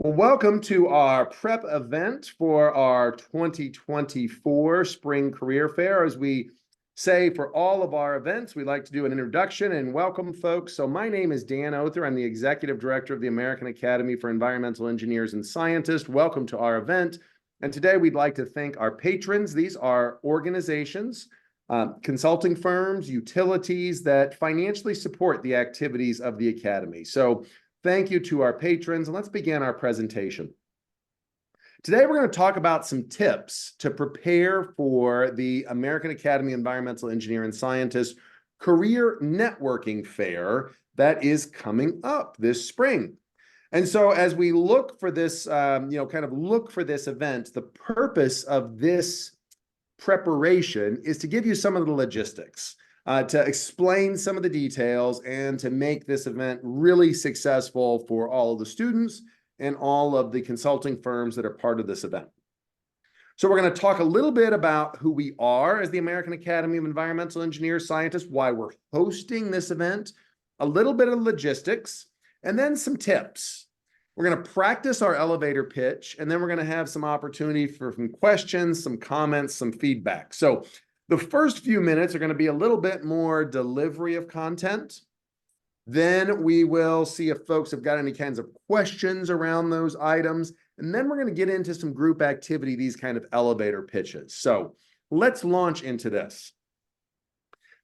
Well, welcome to our prep event for our 2024 Spring Career Fair. As we say for all of our events, we like to do an introduction and welcome folks. So my name is Dan Other. I'm the Executive Director of the American Academy for Environmental Engineers and Scientists. Welcome to our event. And today we'd like to thank our patrons. These are organizations, consulting firms, utilities that financially support the activities of the Academy. So thank you to our patrons, and let's begin our presentation. Today, we're going to talk about some tips to prepare for the American Academy of Environmental Engineering and Scientists Career Networking Fair that is coming up this spring. And so as we look for this, look for this event, the purpose of this preparation is to give you some of the logistics. To explain some of the details and to make this event really successful for all of the students and all of the consulting firms that are part of this event. So we're going to talk a little bit about who we are as the American Academy of Environmental Engineers, Scientists, why we're hosting this event, a little bit of logistics, and then some tips. We're going to practice our elevator pitch, and then we're going to have some opportunity for some questions, some comments, some feedback. So the first few minutes are going to be a little bit more delivery of content. Then we will see if folks have got any kinds of questions around those items. And then we're going to get into some group activity, these kind of elevator pitches. So let's launch into this.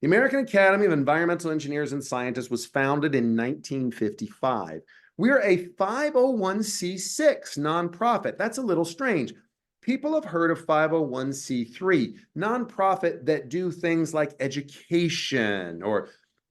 The American Academy of Environmental Engineers and Scientists was founded in 1955. We're a 501c6 nonprofit. That's a little strange. People have heard of 501c3, nonprofit that do things like education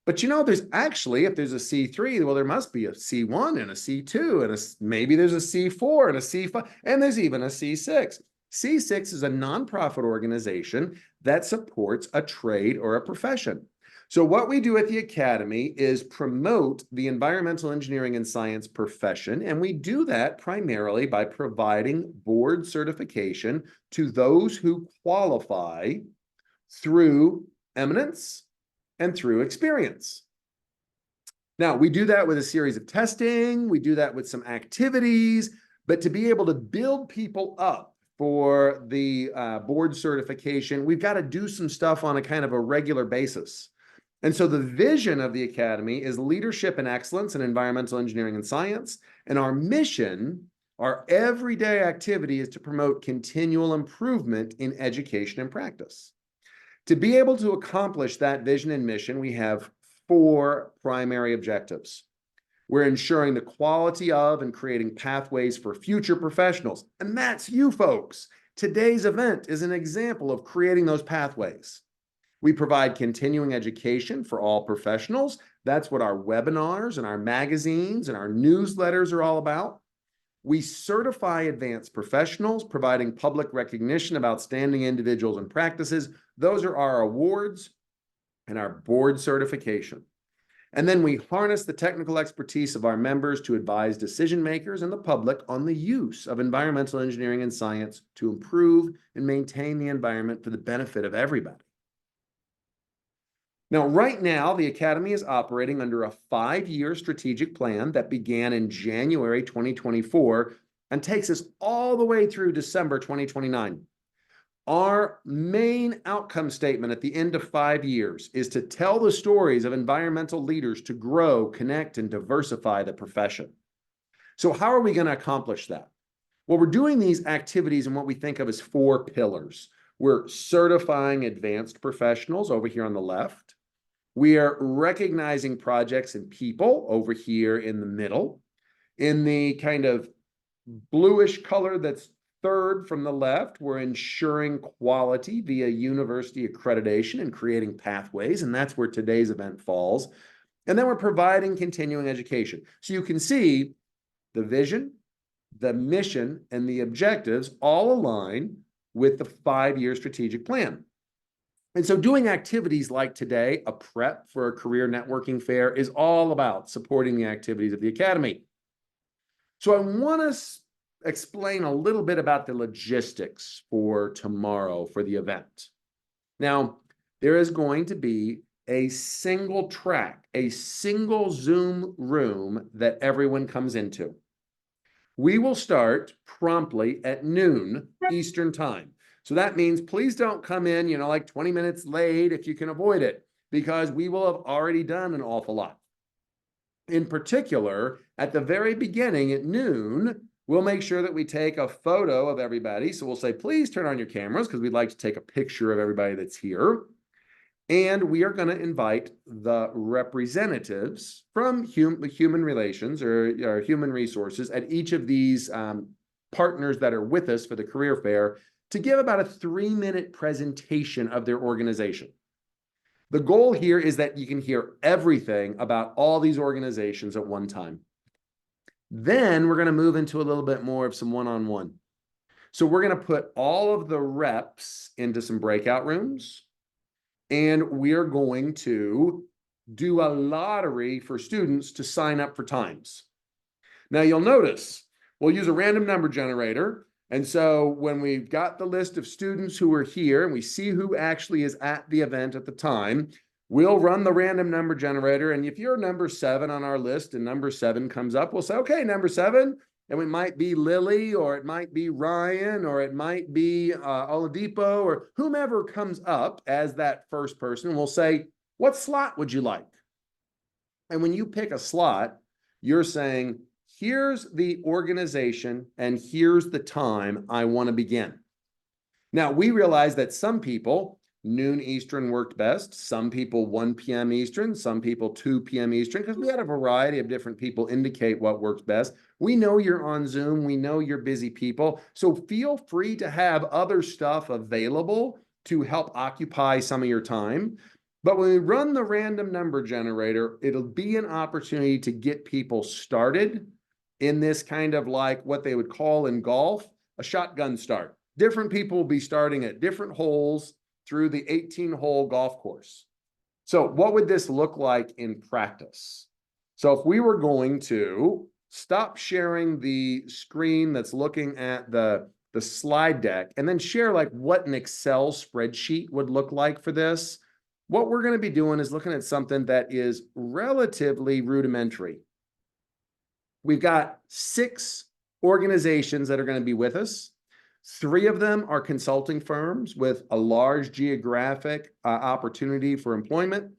but there's actually, if there's a C3, well, there must be a C1 and a C2 and maybe there's a C4 and a C5, and there's even a C6. C6 is a nonprofit organization that supports a trade or a profession. So what we do at the Academy is promote the environmental engineering and science profession, and we do that primarily by providing board certification to those who qualify through eminence and through experience. Now, we do that with a series of testing, we do that with some activities, but to be able to build people up for the board certification, we've got to do some stuff on a kind of a regular basis. And so the vision of the Academy is leadership and excellence in environmental engineering and science. And our mission, our everyday activity, is to promote continual improvement in education and practice. To be able to accomplish that vision and mission, we have 4 primary objectives. We're ensuring the quality of and creating pathways for future professionals. And that's you folks. Today's event is an example of creating those pathways. We provide continuing education for all professionals. That's what our webinars and our magazines and our newsletters are all about. We certify advanced professionals, providing public recognition of outstanding individuals and practices. Those are our awards and our board certification. And then we harness the technical expertise of our members to advise decision makers and the public on the use of environmental engineering and science to improve and maintain the environment for the benefit of everybody. Now, right now, the Academy is operating under a 5-year strategic plan that began in January 2024 and takes us all the way through December 2029. Our main outcome statement at the end of 5 years is to tell the stories of environmental leaders to grow, connect, and diversify the profession. So how are we going to accomplish that? Well, we're doing these activities in what we think of as 4 pillars. We're certifying advanced professionals over here on the left. We are recognizing projects and people over here in the middle. In the kind of bluish color that's third from the left, we're ensuring quality via university accreditation and creating pathways, and that's where today's event falls. And then we're providing continuing education. So you can see the vision, the mission, and the objectives all align with the 5-year strategic plan. And so doing activities like today, a prep for a career networking fair, is all about supporting the activities of the Academy. So I want to explain a little bit about the logistics for tomorrow for the event. Now, there is going to be a single track, a single Zoom room that everyone comes into. We will start promptly at noon Eastern time. So that means please don't come in, like 20 minutes late if you can avoid it, because we will have already done an awful lot. In particular, at the very beginning at noon, we'll make sure that we take a photo of everybody. So we'll say, please turn on your cameras because we'd like to take a picture of everybody that's here. And we are going to invite the representatives from human relations or human resources at each of these partners that are with us for the career fair to give about a 3-minute presentation of their organization. The goal here is that you can hear everything about all these organizations at one time. Then we're going to move into a little bit more of some one-on-one. So we're going to put all of the reps into some breakout rooms, and we are going to do a lottery for students to sign up for times. Now you'll notice we'll use a random number generator. And so when we've got the list of students who are here and we see who actually is at the event at the time, we'll run the random number generator. And if you're number 7 on our list and number 7 comes up, we'll say, okay, number 7. And it might be Lily, or it might be Ryan, or it might be Oladipo, or whomever comes up as that first person. We'll say, what slot would you like? And when you pick a slot, you're saying, here's the organization and here's the time I want to begin. Now, we realize that some people, noon Eastern worked best. Some people 1 p.m. Eastern, some people 2 p.m. Eastern, because we had a variety of different people indicate what works best. We know you're on Zoom. We know you're busy people. So feel free to have other stuff available to help occupy some of your time. But when we run the random number generator, it'll be an opportunity to get people started in this kind of like what they would call in golf, a shotgun start. Different people will be starting at different holes through the 18-hole golf course. So what would this look like in practice? So if we were going to stop sharing the screen that's looking at the slide deck and then share like what an Excel spreadsheet would look like for this, what we're going to be doing is looking at something that is relatively rudimentary. We've got 6 organizations that are going to be with us. 3 of them are consulting firms with a large geographic opportunity for employment.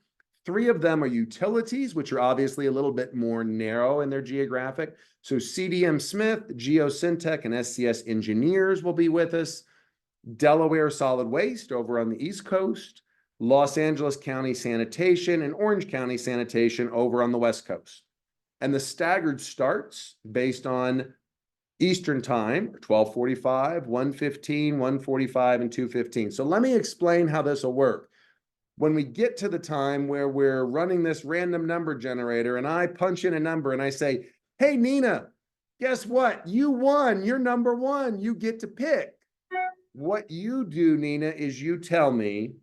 3 of them are utilities, which are obviously a little bit more narrow in their geographic. So CDM Smith, Geosyntec, and SCS Engineers will be with us. Delaware Solid Waste over on the East Coast. Los Angeles County Sanitation and Orange County Sanitation over on the West Coast. And the staggered starts based on Eastern time, 12:45, 1:15, 1:45, and 2:15. So let me explain how this will work. When we get to the time where we're running this random number generator and I punch in a number and I say, hey, Nina, guess what? You won. You're number 1. You get to pick. What you do, Nina, is you tell me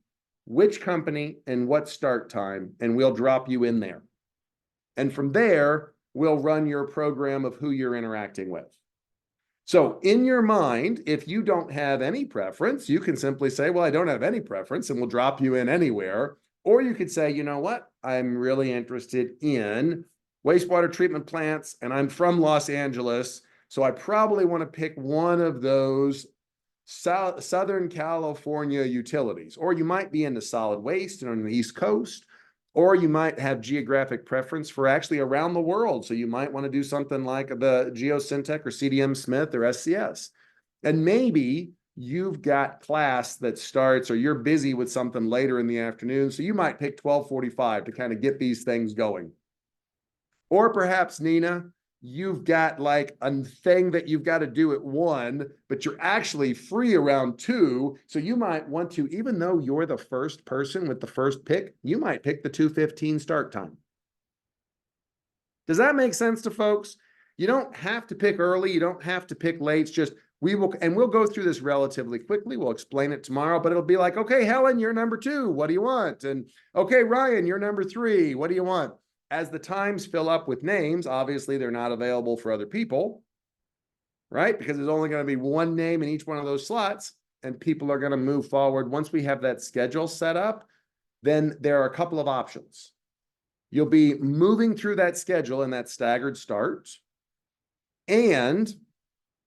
which company and what start time, and we'll drop you in there. And from there, we'll run your program of who you're interacting with. So in your mind, if you don't have any preference, you can simply say, well, I don't have any preference, and we'll drop you in anywhere. Or you could say, you know what? I'm really interested in wastewater treatment plants, and I'm from Los Angeles, so I probably want to pick one of those Southern California utilities. Or you might be into solid waste and on the East Coast, or you might have geographic preference for actually around the world. So you might want to do something like the Geosyntec or CDM Smith or SCS. And maybe you've got class that starts, or you're busy with something later in the afternoon. So you might pick 12:45 to kind of get these things going. Or perhaps, Nina, you've got like a thing that you've got to do at 1, but you're actually free around 2. So you might want to, even though you're the first person with the first pick, you might pick the 2:15 start time. Does that make sense to folks? You don't have to pick early. You don't have to pick late. It's just we'll go through this relatively quickly. We'll explain it tomorrow, but it'll be like, okay, Helen, you're number 2. What do you want? And okay, Ryan, you're number 3. What do you want? As the times fill up with names, obviously they're not available for other people, right? Because there's only going to be 1 name in each one of those slots, and people are going to move forward. Once we have that schedule set up, then there are a couple of options. You'll be moving through that schedule in that staggered start, and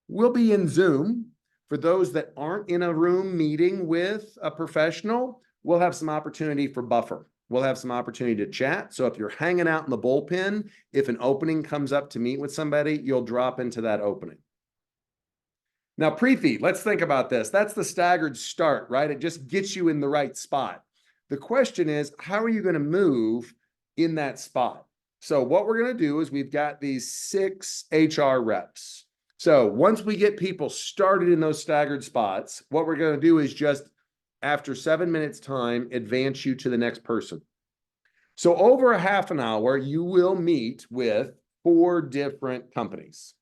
We'll be in Zoom. For those that aren't in a room meeting with a professional, we'll have some opportunity for buffer. We'll have some opportunity to chat. So if you're hanging out in the bullpen, if an opening comes up to meet with somebody, you'll drop into that opening. Now, pre-feed, let's think about this. That's the staggered start, right? It just gets you in the right spot. The question is, how are you going to move in that spot? So what we're going to do is we've got these 6 HR reps. So once we get people started in those staggered spots, what we're going to do is just, after 7 minutes time, advance you to the next person. So over a half an hour, you will meet with 4 different companies.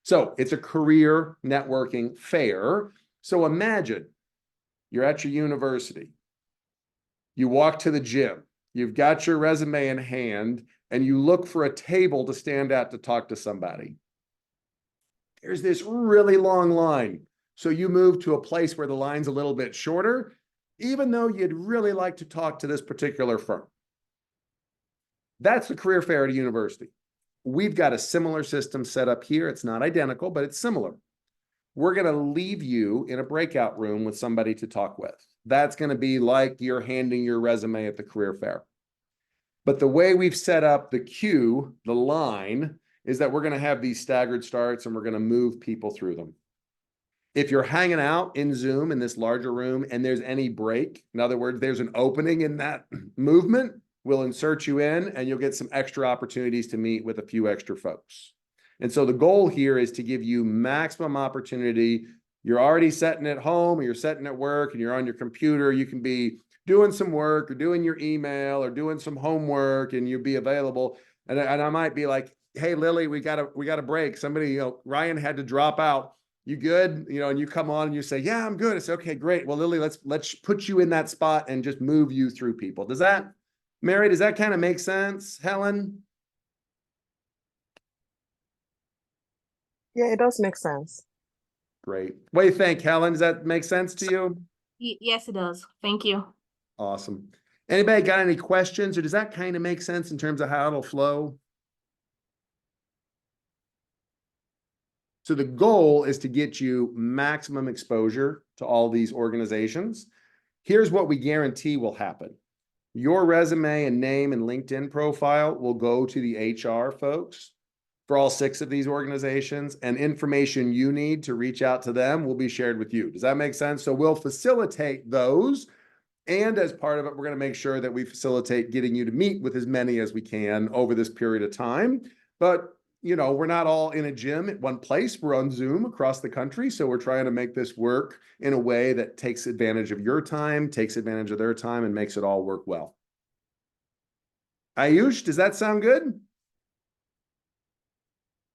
So it's a career networking fair. So imagine you're at your university. You walk to the gym. You've got your resume in hand, and you look for a table to stand at to talk to somebody. There's this really long line. So you move to a place where the line's a little bit shorter, even though you'd really like to talk to this particular firm. That's the career fair at a university. We've got a similar system set up here. It's not identical, but it's similar. We're going to leave you in a breakout room with somebody to talk with. That's going to be like you're handing your resume at the career fair. But the way we've set up the queue, the line, is that we're going to have these staggered starts and we're going to move people through them. If you're hanging out in Zoom in this larger room and there's any break, in other words, there's an opening in that movement, we'll insert you in and you'll get some extra opportunities to meet with a few extra folks. And so the goal here is to give you maximum opportunity. You're already sitting at home or you're sitting at work and you're on your computer. You can be doing some work or doing your email or doing some homework and you'll be available. And I might be like, hey, Lily, we got a break. Somebody, Ryan had to drop out. You good? And you come on and you say, yeah, I'm good. It's okay, great. Well, Lily, let's put you in that spot and just move you through people. Mary, does that kind of make sense? Helen? Yeah, it does make sense. Great. What do you think, Helen? Does that make sense to you? Yes, it does. Thank you. Awesome. Anybody got any questions, or does that kind of make sense in terms of how it'll flow? So the goal is to get you maximum exposure to all these organizations. Here's what we guarantee will happen. Your resume and name and LinkedIn profile will go to the HR folks for all 6 of these organizations, and information you need to reach out to them will be shared with you. Does that make sense? So we'll facilitate those. And as part of it, we're going to make sure that we facilitate getting you to meet with as many as we can over this period of time. But, we're not all in a gym at one place. We're on Zoom across the country. So we're trying to make this work in a way that takes advantage of your time, takes advantage of their time, and makes it all work well. Ayush, does that sound good?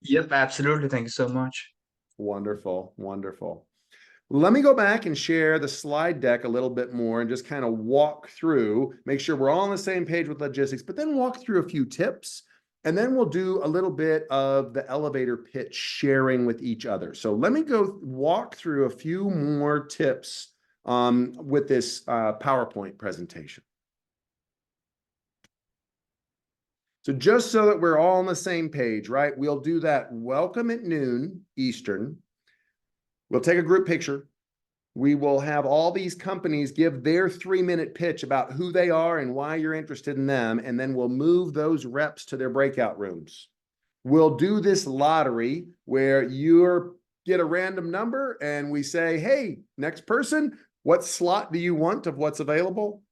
Yep, absolutely. Thank you so much. Wonderful, wonderful. Let me go back and share the slide deck a little bit more and just kind of walk through, make sure we're all on the same page with logistics, but then walk through a few tips. And then we'll do a little bit of the elevator pitch sharing with each other. So let me go walk through a few more tips with this PowerPoint presentation. So just so that we're all on the same page, right? We'll do that welcome at noon Eastern. We'll take a group picture. We will have all these companies give their 3-minute pitch about who they are and why you're interested in them. And then we'll move those reps to their breakout rooms. We'll do this lottery where you get a random number and we say, hey, next person, what slot do you want of what's available?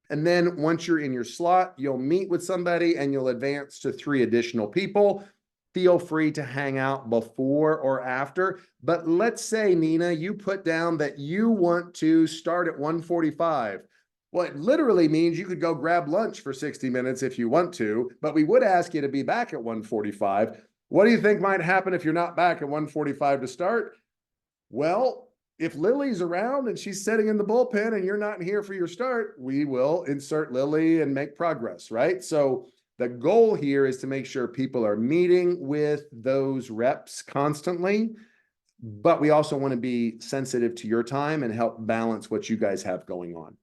And then once you're in your slot, you'll meet with somebody and you'll advance to 3 additional people. Feel free to hang out before or after. But let's say, Nina, you put down that you want to start at 1:45. Well, it literally means you could go grab lunch for 60 minutes if you want to, but we would ask you to be back at 1:45. What do you think might happen if you're not back at 1:45 to start? Well, if Lily's around and she's sitting in the bullpen and you're not here for your start, we will insert Lily and make progress, right? So the goal here is to make sure people are meeting with those reps constantly, but we also want to be sensitive to your time and help balance what you guys have going on.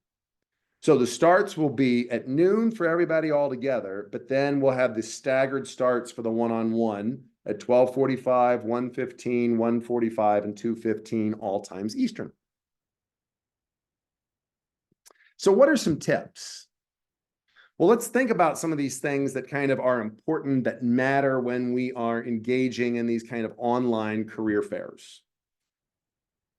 So the starts will be at noon for everybody all together, but then we'll have the staggered starts for the one-on-one at 12:45, 1:15, 1:45, and 2:15, all times Eastern. So what are some tips? Well, let's think about some of these things that kind of are important, that matter when we are engaging in these kind of online career fairs.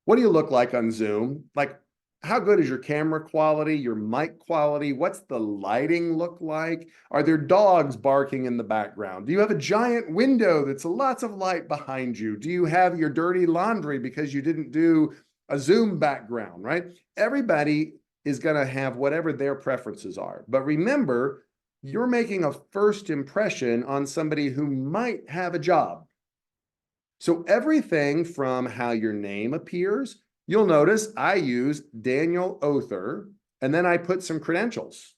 What do you look like on Zoom? Like, how good is your camera quality, your mic quality? What's the lighting look like? Are there dogs barking in the background? Do you have a giant window that's lots of light behind you? Do you have your dirty laundry because you didn't do a Zoom background, right? Everybody is going to have whatever their preferences are. But remember, you're making a first impression on somebody who might have a job. So everything from how your name appears, you'll notice I use Daniel Other, and then I put some credentials: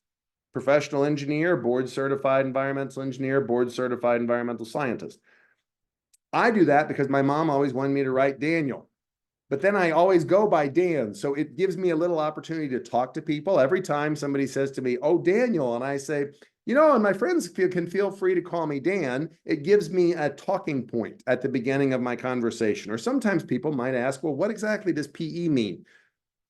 professional engineer, board certified environmental engineer, board certified environmental scientist. I do that because my mom always wanted me to write Daniel. But then I always go by Dan. So it gives me a little opportunity to talk to people. Every time somebody says to me, "Oh, Daniel," and I say, "You know," and my friends can feel free to call me Dan, it gives me a talking point at the beginning of my conversation. Or sometimes people might ask, well, what exactly does PE mean?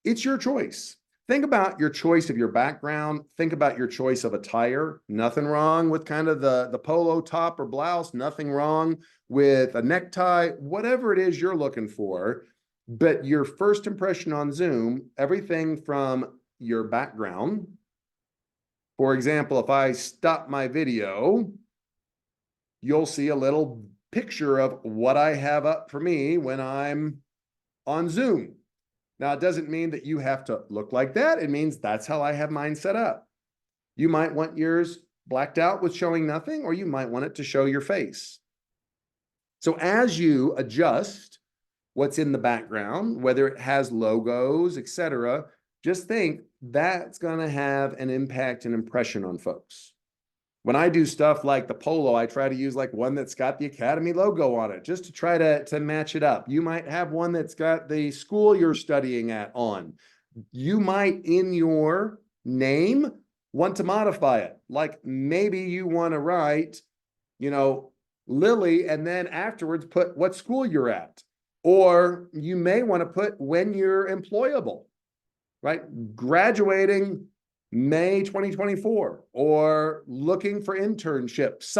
It's your choice. Think about your choice of your background. Think about your choice of attire. Nothing wrong with kind of the polo top or blouse. Nothing wrong with a necktie, whatever it is you're looking for. But your first impression on Zoom, everything from your background. For example, if I stop my video, you'll see a little picture of what I have up for me when I'm on Zoom. Now, it doesn't mean that you have to look like that. It means that's how I have mine set up. You might want yours blacked out with showing nothing, or you might want it to show your face. So as you adjust what's in the background, whether it has logos, etc., just think that's going to have an impact and impression on folks. When I do stuff like the polo, I try to use like one that's got the Academy logo on it, just to try to match it up. You might have one that's got the school you're studying at on. You might, in your name, want to modify it. Like maybe you want to write, Lily, and then afterwards put what school you're at. Or you may want to put when you're employable, right? Graduating May 2024, or looking for internships.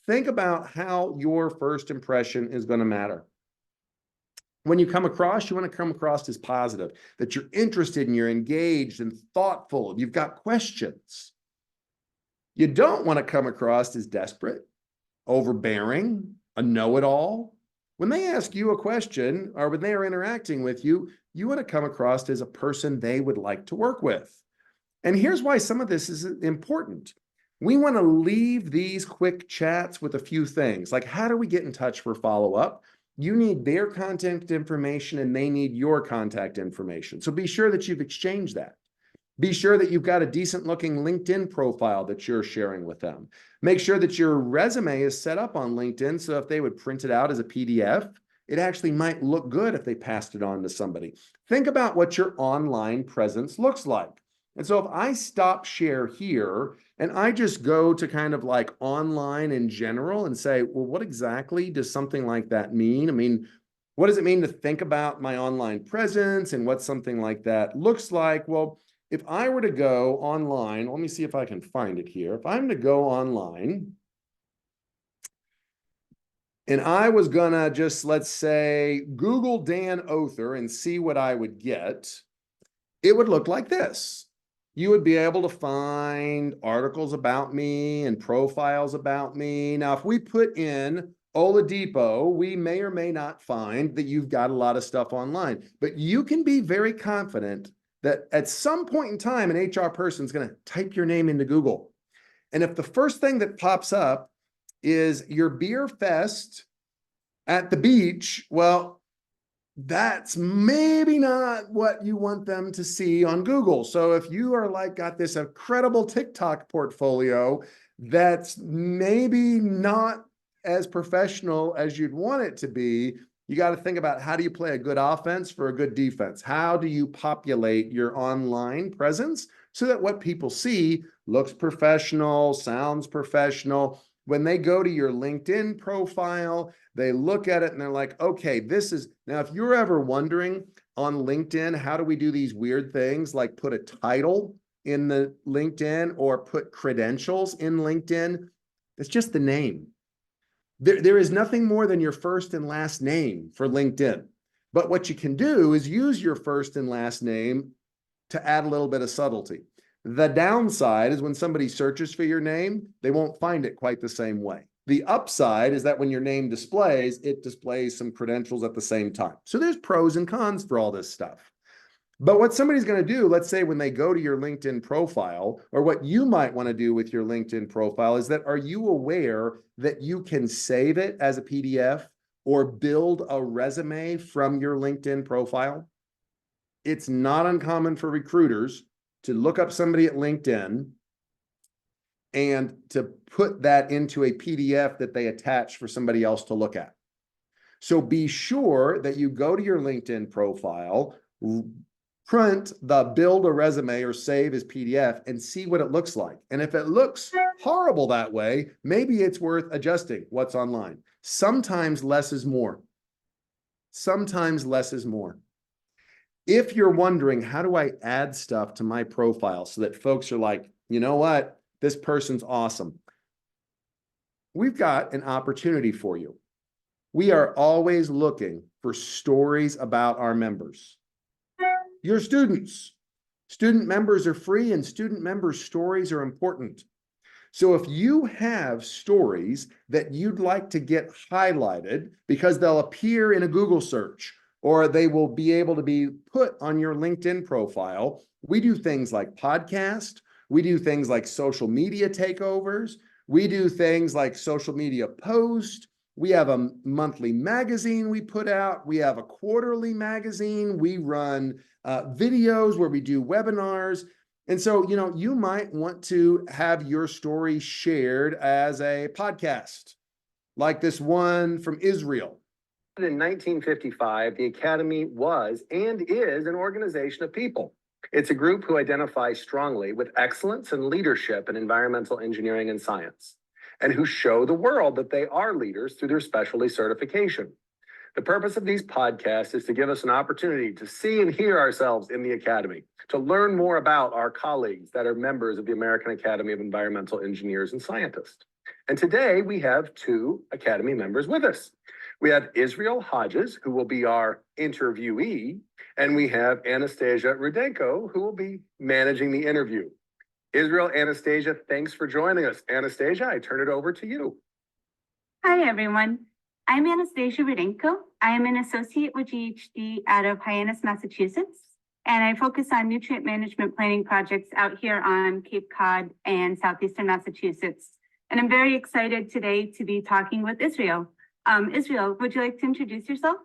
Think about how your first impression is going to matter. When you come across, you want to come across as positive, that you're interested and you're engaged and thoughtful, you've got questions. You don't want to come across as desperate, overbearing, a know-it-all. When they ask you a question or when they are interacting with you, you want to come across as a person they would like to work with. And here's why some of this is important. We want to leave these quick chats with a few things, like how do we get in touch for follow-up? You need their contact information and they need your contact information. So be sure that you've exchanged that. Be sure that you've got a decent looking LinkedIn profile that you're sharing with them. Make sure that your resume is set up on LinkedIn, so if they would print it out as a PDF, it actually might look good if they passed it on to somebody. Think about what your online presence looks like. And so if I stop share here and I just go to kind of like online in general and say, well, what exactly does something like that mean? I mean, what does it mean to think about my online presence and what something like that looks like? Well, if I were to go online, let me see if I can find it here. If I'm to go online and I was gonna just, let's say, Google Dan Other and see what I would get, it would look like this. You would be able to find articles about me and profiles about me. Now, if we put in Oladipo, we may or may not find that you've got a lot of stuff online, but you can be very confident that at some point in time, an HR person is going to type your name into Google. And if the first thing that pops up is your beer fest at the beach, well, that's maybe not what you want them to see on Google. So if you are like got this incredible TikTok portfolio that's maybe not as professional as you'd want it to be, you got to think about how do you play a good offense for a good defense? How do you populate your online presence so that what people see looks professional, sounds professional, when they go to your LinkedIn profile, they look at it and they're like, okay, this is, now if you're ever wondering on LinkedIn, how do we do these weird things like put a title in the LinkedIn or put credentials in LinkedIn? It's just the name. There is nothing more than your first and last name for LinkedIn. But what you can do is use your first and last name to add a little bit of subtlety. The downside is when somebody searches for your name, they won't find it quite the same way. The upside is that when your name displays, it displays some credentials at the same time. So there's pros and cons for all this stuff. But what somebody's going to do, let's say when they go to your LinkedIn profile, or what you might want to do with your LinkedIn profile is that, are you aware that you can save it as a PDF or build a resume from your LinkedIn profile? It's not uncommon for recruiters to look up somebody at LinkedIn and to put that into a PDF that they attach for somebody else to look at. So be sure that you go to your LinkedIn profile, print the build a resume or save as PDF and see what it looks like. And if it looks horrible that way, maybe it's worth adjusting what's online. Sometimes less is more. Sometimes less is more. If you're wondering, how do I add stuff to my profile so that folks are like, you know what, this person's awesome? We've got an opportunity for you. We are always looking for stories about our members. Your students. Student members are free and student members' stories are important. So if you have stories that you'd like to get highlighted because they'll appear in a Google search or they will be able to be put on your LinkedIn profile, we do things like podcast, we do things like social media takeovers, we do things like social media posts, we have a monthly magazine we put out, we have a quarterly magazine, we run videos where we do webinars. And so, you know, you might want to have your story shared as a podcast, like this one from Israel. In 1955, the Academy was and is an organization of people. It's a group who identify strongly with excellence and leadership in environmental engineering and science, and who show the world that they are leaders through their specialty certification. The purpose of these podcasts is to give us an opportunity to see and hear ourselves in the Academy, to learn more about our colleagues that are members of the American Academy of Environmental Engineers and Scientists. And today we have two Academy members with us. We have Israel Hodges, who will be our interviewee, and we have Anastasia Rudenko, who will be managing the interview. Israel, Anastasia, thanks for joining us. Anastasia, I turn it over to you. Hi, everyone. I'm Anastasia Rudenko. I am an associate with GHD out of Hyannis, Massachusetts, and I focus on nutrient management planning projects out here on Cape Cod and southeastern Massachusetts. And I'm very excited today to be talking with Israel. Israel, would you like to introduce yourself?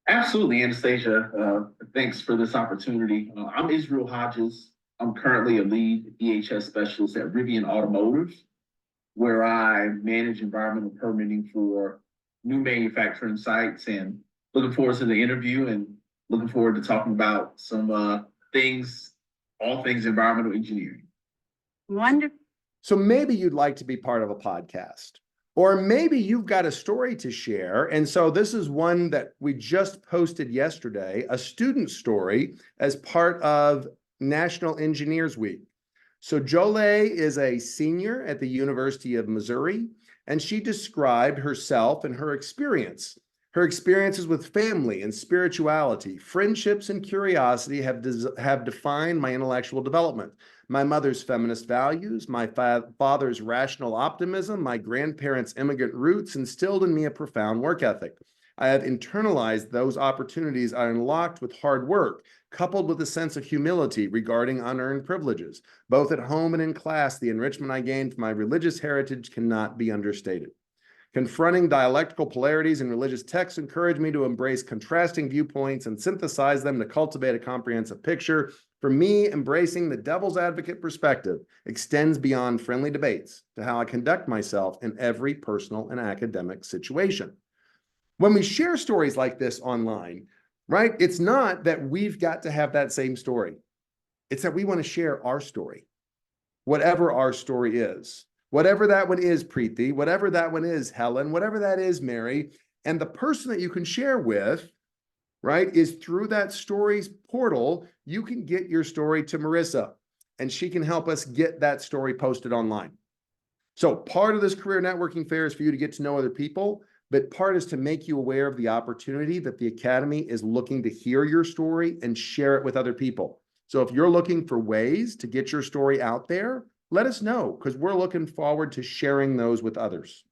Absolutely, Anastasia. Thanks for this opportunity. I'm Israel Hodges. I'm currently a lead EHS specialist at Rivian Automotive, where I manage environmental permitting for new manufacturing sites, and looking forward to the interview and looking forward to talking about some things, all things environmental engineering. Wonderful. So maybe you'd like to be part of a podcast, or maybe you've got a story to share. And so this is one that we just posted yesterday, a student story as part of National Engineers Week. So Jolie is a senior at the University of Missouri, and she described herself and her experience. Her experiences with family and spirituality, friendships and curiosity have defined my intellectual development. My mother's feminist values, my father's rational optimism, my grandparents' immigrant roots instilled in me a profound work ethic. I have internalized those opportunities I unlocked with hard work, coupled with a sense of humility regarding unearned privileges. Both at home and in class, the enrichment I gained from my religious heritage cannot be understated. Confronting dialectical polarities in religious texts encouraged me to embrace contrasting viewpoints and synthesize them to cultivate a comprehensive picture. For me, embracing the devil's advocate perspective extends beyond friendly debates to how I conduct myself in every personal and academic situation. When we share stories like this online, right, it's not that we've got to have that same story. It's that we want to share our story, whatever our story is. whatever that one is, Preeti, whatever that one is, Helen, whatever that is, Mary, and the person that you can share with, right, is through that stories portal, you can get your story to Marissa, and she can help us get that story posted online. So part of this career networking fair is for you to get to know other people, but part is to make you aware of the opportunity that the Academy is looking to hear your story and share it with other people. So if you're looking for ways to get your story out there, let us know, because we're looking forward to sharing those with others.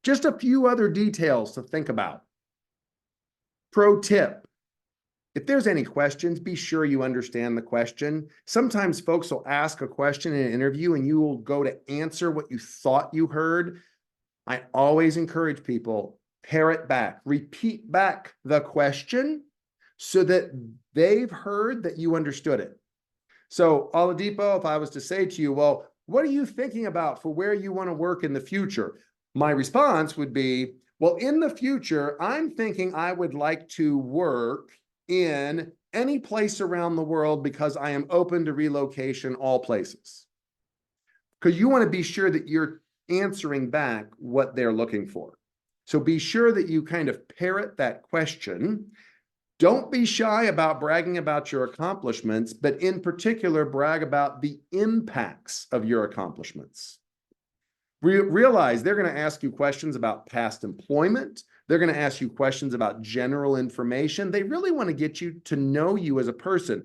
Just a few other details to think about. Pro tip. If there's any questions, be sure you understand the question. Sometimes folks will ask a question in an interview and you will go to answer what you thought you heard. I always encourage people, parrot back, repeat back the question so that they've heard that you understood it. So Oladipo, if I was to say to you, well, what are you thinking about for where you want to work in the future? My response would be, well, in the future, I'm thinking I would like to work in any place around the world because I am open to relocation, all places. Because you want to be sure that you're answering back what they're looking for. So be sure that you kind of parrot that question. Don't be shy about bragging about your accomplishments, but in particular, brag about the impacts of your accomplishments. Realize they're going to ask you questions about past employment. They're going to ask you questions about general information. They really want to get you to know you as a person.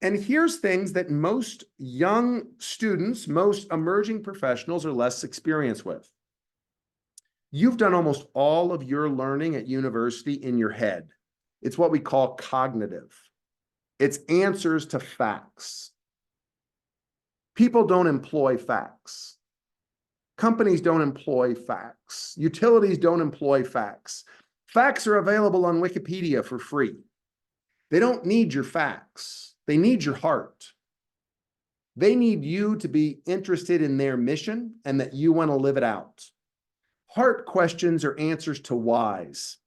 And here's things that most young students, most emerging professionals are less experienced with. You've done almost all of your learning at university in your head. It's what we call cognitive. It's answers to facts. People don't employ facts. Companies don't employ facts. Utilities don't employ facts. Facts are available on Wikipedia for free. They don't need your facts. They need your heart. They need you to be interested in their mission and that you want to live it out. Heart questions are answers to whys.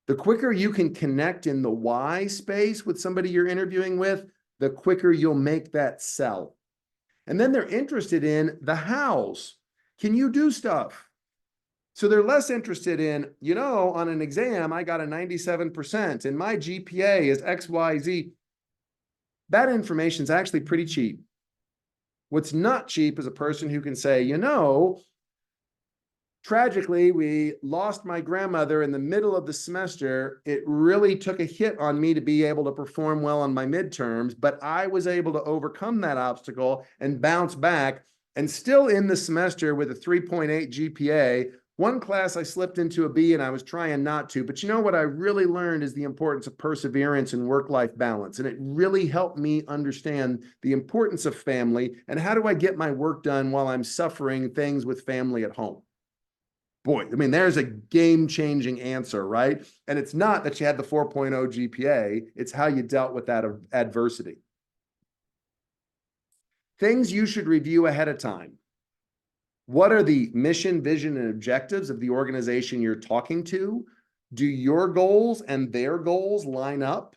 The quicker you can connect in the why space with somebody you're interviewing with, the quicker you'll make that sell. And then they're interested in the hows. Can you do stuff? So they're less interested in, you know, on an exam, I got a 97% and my GPA is XYZ. That information is actually pretty cheap. What's not cheap is a person who can say, you know, tragically, we lost my grandmother in the middle of the semester. It really took a hit on me to be able to perform well on my midterms, but I was able to overcome that obstacle and bounce back. And still in the semester with a 3.8 GPA, one class I slipped into a B and I was trying not to. But you know what I really learned is the importance of perseverance and work-life balance. And it really helped me understand the importance of family and how do I get my work done while I'm suffering things with family at home. Boy, I mean, there's a game-changing answer, right? And it's not that you had the 4.0 GPA, it's how you dealt with that adversity. Things you should review ahead of time. What are the mission, vision, and objectives of the organization you're talking to? Do your goals and their goals line up?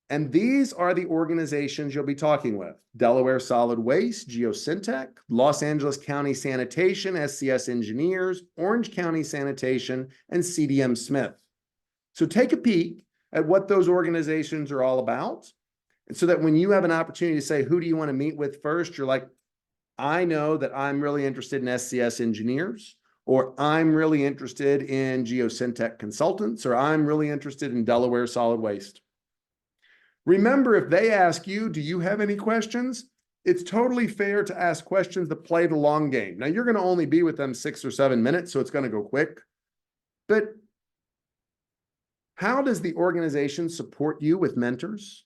And these are the organizations you'll be talking with: Delaware Solid Waste, Geosyntec, Los Angeles County Sanitation, SCS Engineers, Orange County Sanitation, and CDM Smith. So take a peek at what those organizations are all about. And so that when you have an opportunity to say, who do you want to meet with first? You're like, I know that I'm really interested in SCS Engineers, or I'm really interested in Geosyntec Consultants, or I'm really interested in Delaware Solid Waste. Remember, if they ask you, do you have any questions? It's totally fair to ask questions that play the long game. Now, you're going to only be with them 6 or 7 minutes, so it's going to go quick. But how does the organization support you with mentors?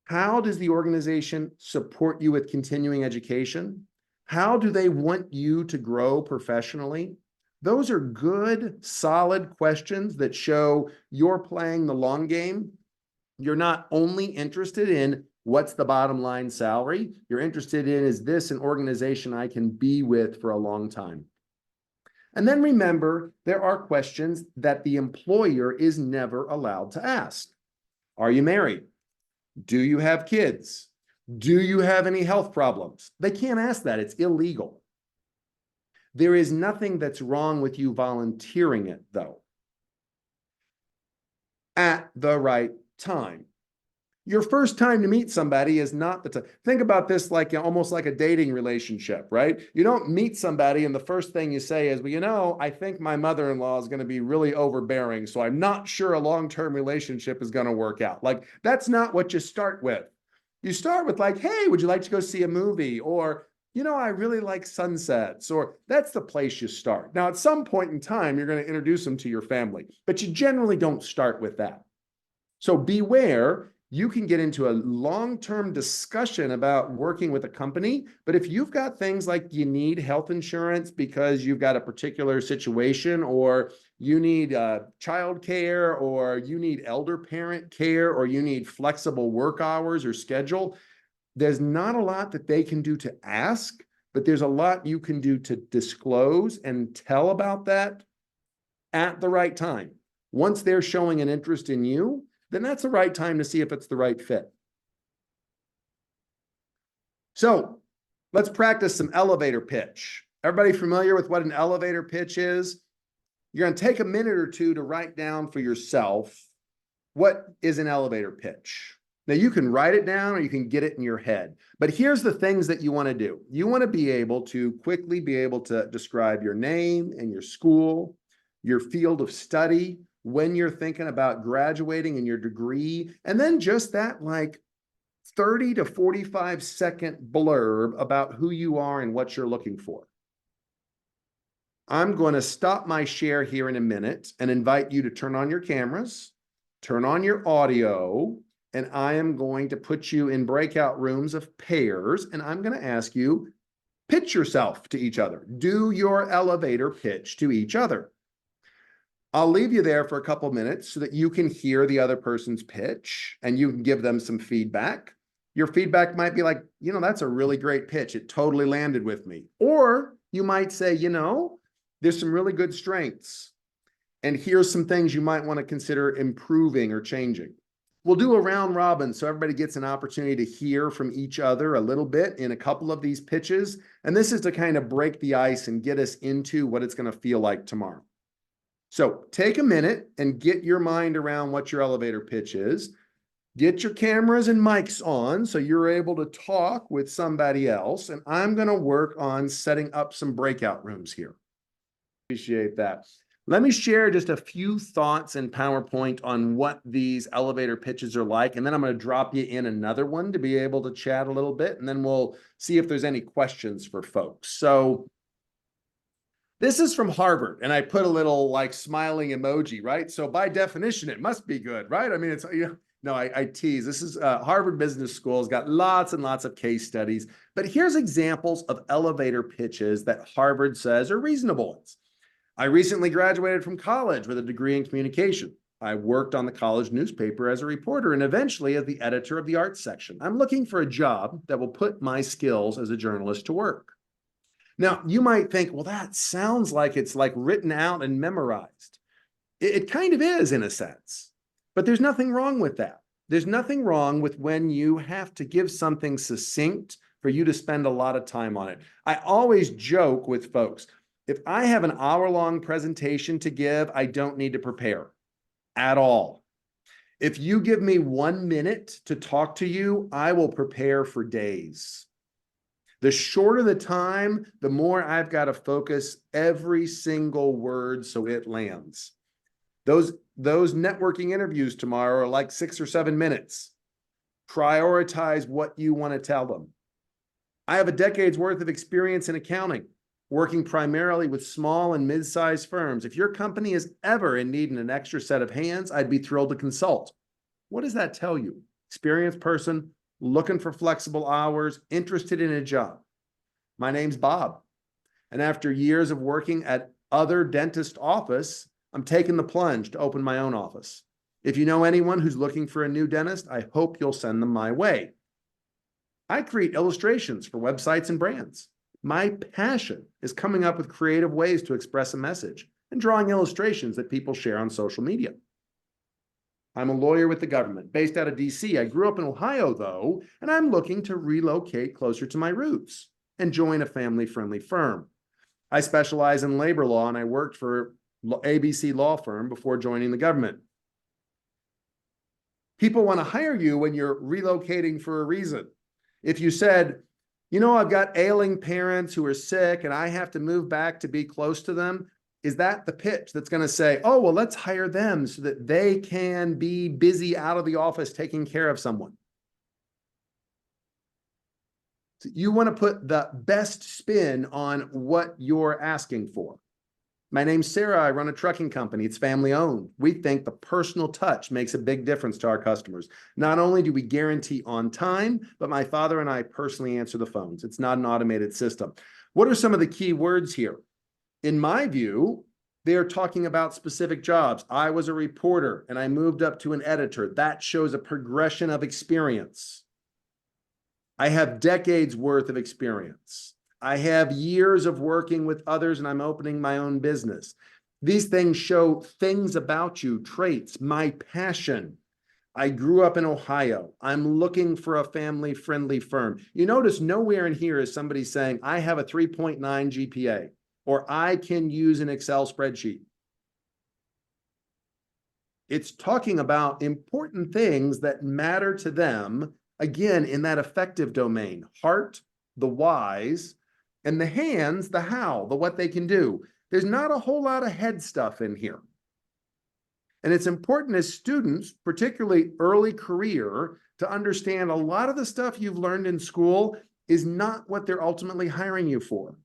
How does the organization support you with continuing education? How do they want you to grow professionally? Those are good, solid questions that show you're playing the long game. You're not only interested in what's the bottom line salary, you're interested in, is this an organization I can be with for a long time? And then remember, there are questions that the employer is never allowed to ask. Are you married? Do you have kids? Do you have any health problems? They can't ask that. It's illegal. There is nothing that's wrong with you volunteering it, though. At the right time. Your first time to meet somebody is not the time. Think about this like almost like a dating relationship, right? You don't meet somebody and the first thing you say is, well, you know, I think my mother-in-law is going to be really overbearing, so I'm not sure a long-term relationship is going to work out. Like, that's not what you start with. You start with like, hey, would you like to go see a movie? Or, you know, I really like sunsets. Or that's the place you start. Now, at some point in time, you're going to introduce them to your family, but you generally don't start with that. So beware. You can get into a long-term discussion about working with a company, but if you've got things like you need health insurance because you've got a particular situation, or you need childcare, or you need elder parent care, or you need flexible work hours or schedule, there's not a lot that they can do to ask, but there's a lot you can do to disclose and tell about that at the right time. Once they're showing an interest in you, then that's the right time to see if it's the right fit. So let's practice some elevator pitch. Everybody familiar with what an elevator pitch is? You're going to take a minute or two to write down for yourself, what is an elevator pitch? Now you can write it down or you can get it in your head, but here's the things that you want to do. You want to be able to quickly be able to describe your name and your school, your field of study, when you're thinking about graduating and your degree, and then just that like 30 to 45 second blurb about who you are and what you're looking for. I'm going to stop my share here in a minute and invite you to turn on your cameras, turn on your audio, and I am going to put you in breakout rooms of pairs, and I'm going to ask you, pitch yourself to each other. Do your elevator pitch to each other. I'll leave you there for a couple minutes so that you can hear the other person's pitch and you can give them some feedback. Your feedback might be like, you know, that's a really great pitch. It totally landed with me. Or you might say, you know, there's some really good strengths, and here's some things you might want to consider improving or changing. We'll do a round robin so everybody gets an opportunity to hear from each other a little bit in a couple of these pitches. And this is to kind of break the ice and get us into what it's going to feel like tomorrow. So take a minute and get your mind around what your elevator pitch is. Get your cameras and mics on so you're able to talk with somebody else. And I'm going to work on setting up some breakout rooms here. Appreciate that. Let me share just a few thoughts in PowerPoint on what these elevator pitches are like. And then I'm going to drop you in another one to be able to chat a little bit. And then we'll see if there's any questions for folks. So this is from Harvard, and I put a little like smiling emoji, right? So by definition, it must be good, right? I mean, it's, you know, no, I tease. This is Harvard Business School. Has got lots and lots of case studies, but here's examples of elevator pitches that Harvard says are reasonable ones. I recently graduated from college with a degree in communication. I worked on the college newspaper as a reporter and eventually as the editor of the arts section. I'm looking for a job that will put my skills as a journalist to work. Now, you might think, well, that sounds like it's like written out and memorized. It kind of is in a sense, but there's nothing wrong with that. There's nothing wrong with when you have to give something succinct for you to spend a lot of time on it. I always joke with folks, if I have an hour-long presentation to give, I don't need to prepare at all. If you give me 1 minute to talk to you, I will prepare for days. The shorter the time, the more I've got to focus every single word so it lands. Those networking interviews tomorrow are like 6 or 7 minutes. Prioritize what you want to tell them. I have a decade's worth of experience in accounting, working primarily with small and mid-sized firms. If your company is ever in need of an extra set of hands, I'd be thrilled to consult. What does that tell you? Experienced person, looking for flexible hours, interested in a job. My name's Bob. And after years of working at other dentist office, I'm taking the plunge to open my own office. If you know anyone who's looking for a new dentist, I hope you'll send them my way. I create illustrations for websites and brands. My passion is coming up with creative ways to express a message and drawing illustrations that people share on social media. I'm a lawyer with the government based out of DC. I grew up in Ohio though, and I'm looking to relocate closer to my roots and join a family-friendly firm. I specialize in labor law and I worked for ABC law firm before joining the government. People want to hire you when you're relocating for a reason. If you said, you know, I've got ailing parents who are sick and I have to move back to be close to them, is that the pitch that's going to say, oh, well, let's hire them so that they can be busy out of the office taking care of someone? So you want to put the best spin on what you're asking for. My name's Sarah. I run a trucking company. It's family owned. We think the personal touch makes a big difference to our customers. Not only do we guarantee on time, but my father and I personally answer the phones. It's not an automated system. What are some of the key words here? In my view, they are talking about specific jobs. I was a reporter and I moved up to an editor. That shows a progression of experience. I have decades worth of experience. I have years of working with others and I'm opening my own business. These things show things about you, traits, my passion. I grew up in Ohio. I'm looking for a family-friendly firm. You notice nowhere in here is somebody saying, I have a 3.9 GPA or I can use an Excel spreadsheet. It's talking about important things that matter to them, again, in that affective domain, heart, the whys, and the hands, the how, the what they can do. There's not a whole lot of head stuff in here. And it's important as students, particularly early career, to understand a lot of the stuff you've learned in school is not what they're ultimately hiring you for.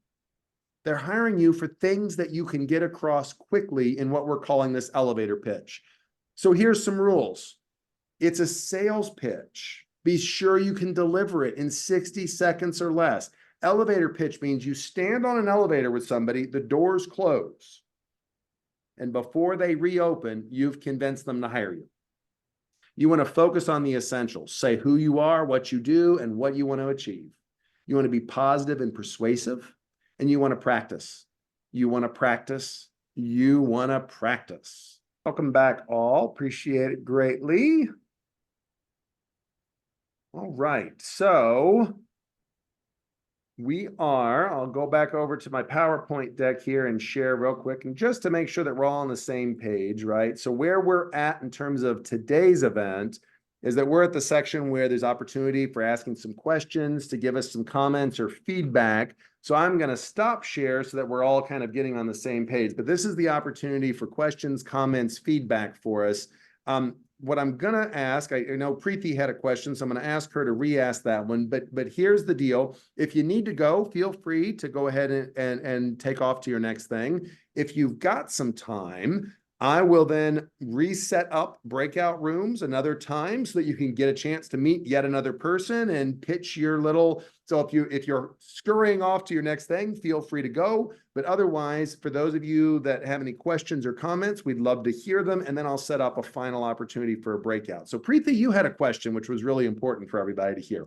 They're hiring you for things that you can get across quickly in what we're calling this elevator pitch. So here's some rules. It's a sales pitch. Be sure you can deliver it in 60 seconds or less. Elevator pitch means you stand on an elevator with somebody, the doors close, and before they reopen, you've convinced them to hire you. You want to focus on the essentials. Say who you are, what you do, and what you want to achieve. You want to be positive and persuasive, and you want to practice. You want to practice. You want to practice. Welcome back, all. Appreciate it greatly. All right, so I'll go back over to my PowerPoint deck here and share real quick, and just to make sure that we're all on the same page, right? So where we're at in terms of today's event is that we're at the section where there's opportunity for asking some questions, to give us some comments or feedback. So I'm going to stop share so that we're all kind of getting on the same page. But this is the opportunity for questions, comments, feedback for us. What I'm going to ask, I know Preeti had a question, so I'm going to ask her to re-ask that one. But here's the deal. If you need to go, feel free to go ahead and take off to your next thing. If you've got some time, I will then reset up breakout rooms another time so that you can get a chance to meet yet another person and pitch your little. So if you're scurrying off to your next thing, feel free to go. But otherwise, for those of you that have any questions or comments, we'd love to hear them. And then I'll set up a final opportunity for a breakout. So Preeti, you had a question, which was really important for everybody to hear.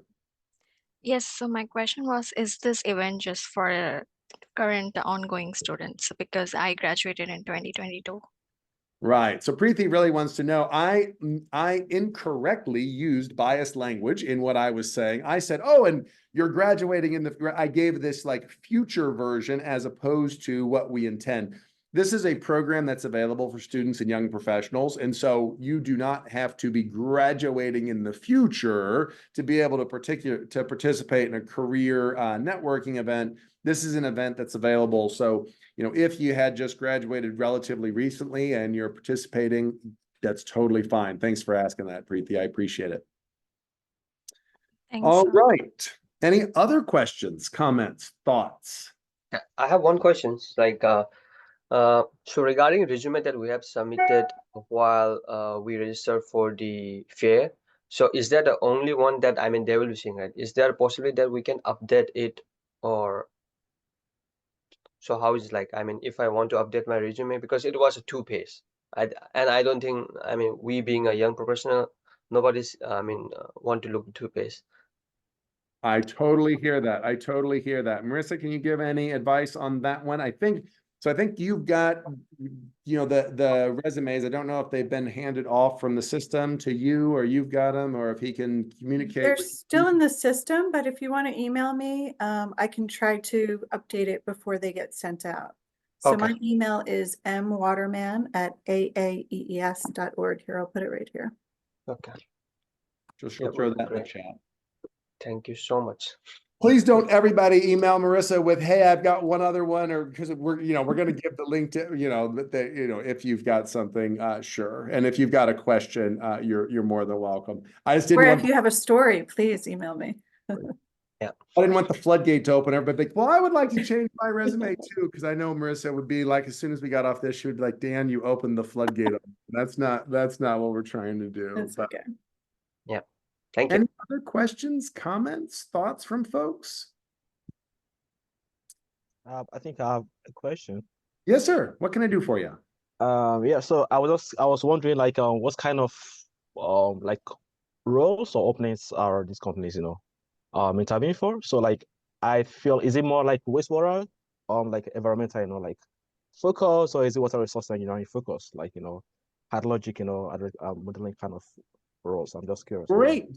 Yes, so my question was, is this event just for current ongoing students? Because I graduated in 2022. Right. So Preeti really wants to know, I incorrectly used biased language in what I was saying. I said, oh, and you're graduating in I gave this like future version as opposed to what we intend. This is a program that's available for students and young professionals. And so you do not have to be graduating in the future to be able to participate in a career networking event. This is an event that's available. So, you know, if you had just graduated relatively recently and you're participating, that's totally fine. Thanks for asking that, Preeti. I appreciate it. Thanks. All right. Any other questions, comments, thoughts? Yeah, I have one question. So regarding resume that we have submitted while we register for the fair, so is that the only one that they will be seeing, right? Is there a possibility that we can update it, or so how is it if I want to update my resume, because it was a 2-page, and I don't think we being a young professional, nobody's want to look 2-page. I totally hear that. I totally hear that. Marissa, can you give any advice on that one? I think So I think you've got, the resumes. I don't know if they've been handed off from the system to you, or you've got them, or if he can communicate. They're with still you. in the system, but if you want to email me, I can try to update it before they get sent out. So my Okay. email is mwaterman@aaees.org. Here, I'll put it right here. Okay. Just Yeah, throw would be that in the great. chat. Thank you so much. Please don't everybody email Marissa with, hey, I've got one other one, or because we're going to give the link to, if you've got something, sure. And if you've got a question, you're more than welcome. I just didn't Or want, if you have a story, please email me. I didn't want the floodgate to open. Everybody think, well, I would like to change my resume too, because I know Marissa would be like, as soon as we got off this, she would be like, Dan, you opened the floodgate. That's not what we're trying to do. That's But okay. Thank you. any other questions, comments, thoughts from folks? I think I have a question. Yes, sir. What can I do for you? Yeah, so I was wondering like what kind of like roles or openings are these companies, interviewing for? So like I feel, is it more like wastewater, like environmental, like focus, or is it water resource engineering focus, like hard logic, other modeling kind of roles? I'm just curious. Great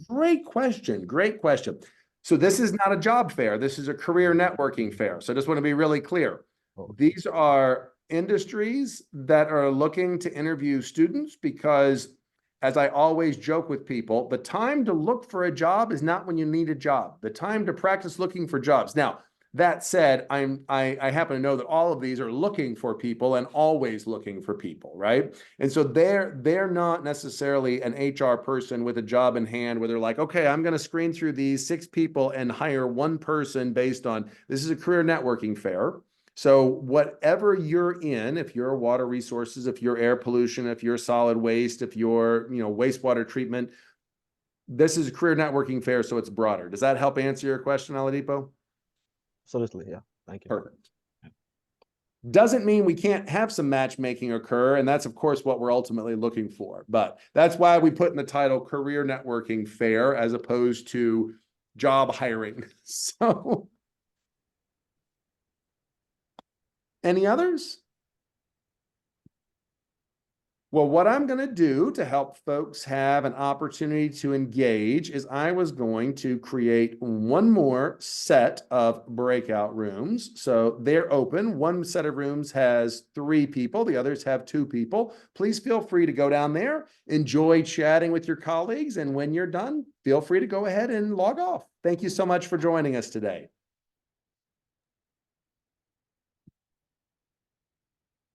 question. Great question. So this is not a job fair. This is a career networking fair. So I just want to be really clear. These are industries that are looking to interview students because, as I always joke with people, the time to look for a job is not when you need a job. The time to practice looking for jobs. Now, that said, I happen to know that all of these are looking for people and always looking for people, right? And so they're not necessarily an HR person with a job in hand where they're like, okay, I'm going to screen through these 6 people and hire one person based on, this is a career networking fair. So whatever you're in, if you're water resources, if you're air pollution, if you're solid waste, if you're, wastewater treatment, this is a career networking fair, so it's broader. Does that help answer your question, Oladipo? Absolutely, yeah. Thank you. Perfect. Doesn't mean we can't have some matchmaking occur, and that's of course what we're ultimately looking for. But that's why we put in the title Career Networking Fair as opposed to job hiring. So, any others? Well, what I'm going to do to help folks have an opportunity to engage is I was going to create one more set of breakout rooms. So they're open. One set of rooms has 3 people. The others have 2 people. Please feel free to go down there, enjoy chatting with your colleagues. And when you're done, feel free to go ahead and log off. Thank you so much for joining us today.